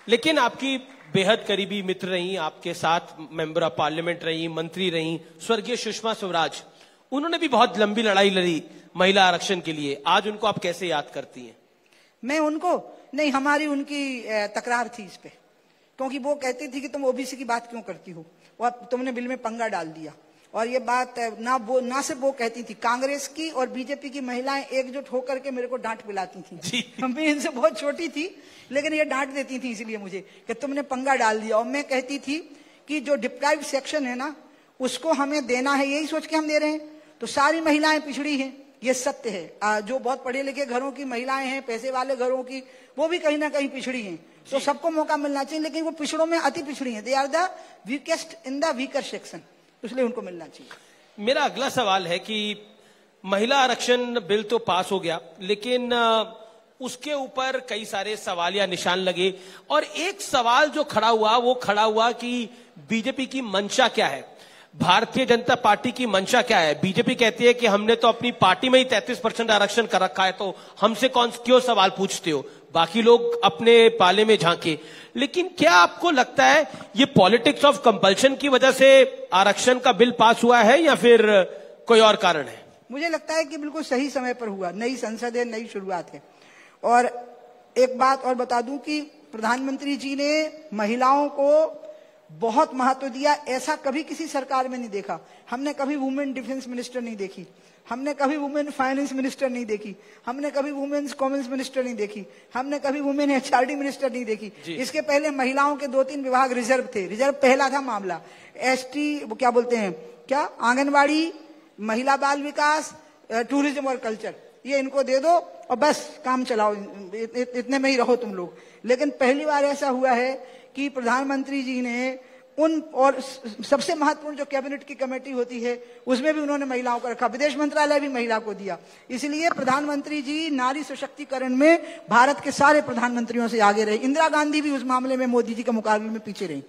लेकिन आपकी बेहद करीबी मित्र रही, आपके साथ मेंबर ऑफ पार्लियामेंट रही, मंत्री रही, स्वर्गीय सुषमा स्वराज, उन्होंने भी बहुत लंबी लड़ाई लड़ी महिला आरक्षण के लिए। आज उनको आप कैसे याद करती हैं? मैं उनको नहीं, हमारी उनकी तकरार थी इस पे, क्योंकि वो कहती थी कि तुम ओबीसी की बात क्यों करती हो और तुमने बिल में पंगा डाल दिया। और ये बात ना सिर्फ वो कहती थी, कांग्रेस की और बीजेपी की महिलाएं एकजुट होकर के मेरे को डांट पिलाती थी। मैं इनसे बहुत छोटी थी, लेकिन ये डांट देती थी इसलिए मुझे कि तुमने पंगा डाल दिया। और मैं कहती थी कि जो डिप्राइव सेक्शन है ना, उसको हमें देना है, यही सोच के हम दे रहे हैं। तो सारी महिलाएं पिछड़ी हैं, ये सत्य है। जो बहुत पढ़े लिखे घरों की महिलाएं हैं, पैसे वाले घरों की, वो भी कहीं ना कहीं पिछड़ी हैं। तो सबको मौका मिलना चाहिए, लेकिन वो पिछड़ों में अति पिछड़ी हैं। They are the weakest in the weaker section, इसलिए उनको मिलना चाहिए। मेरा अगला सवाल है कि महिला आरक्षण बिल तो पास हो गया, लेकिन उसके ऊपर कई सारे सवाल या निशान लगे। और एक सवाल जो खड़ा हुआ वो खड़ा हुआ कि बीजेपी की मंशा क्या है, भारतीय जनता पार्टी की मंशा क्या है। बीजेपी कहती है कि हमने तो अपनी पार्टी में ही 33% आरक्षण कर रखा है, तो हमसे क्यों सवाल पूछते हो, बाकी लोग अपने पाले में झांके। लेकिन क्या आपको लगता है ये पॉलिटिक्स ऑफ कंपल्शन की वजह से आरक्षण का बिल पास हुआ है या फिर कोई और कारण है? मुझे लगता है कि बिल्कुल सही समय पर हुआ। नई संसद है, नई शुरुआत है। और एक बात और बता दूं कि प्रधानमंत्री जी ने महिलाओं को बहुत महत्व दिया, ऐसा कभी किसी सरकार में नहीं देखा। हमने कभी वुमेन डिफेंस मिनिस्टर नहीं देखी, हमने कभी वुमेन फाइनेंस मिनिस्टर नहीं देखी, हमने कभी वुमेन्स कॉमर्स मिनिस्टर नहीं देखी, हमने कभी वुमेन एचआरडी मिनिस्टर नहीं देखी। इसके पहले महिलाओं के 2-3 विभाग रिजर्व थे। रिजर्व पहला था मामला, एसटी वो क्या बोलते हैं, क्या आंगनबाड़ी, महिला बाल विकास, टूरिज्म और कल्चर, ये इनको दे दो और बस काम चलाओ, इतने में ही रहो तुम लोग। लेकिन पहली बार ऐसा हुआ है कि प्रधानमंत्री जी ने उन, और सबसे महत्वपूर्ण जो कैबिनेट की कमेटी होती है उसमें भी उन्होंने महिलाओं को रखा, विदेश मंत्रालय भी महिला को दिया। इसलिए प्रधानमंत्री जी नारी सशक्तिकरण में भारत के सारे प्रधानमंत्रियों से आगे रहे। इंदिरा गांधी भी उस मामले में मोदी जी के मुकाबले में पीछे रही।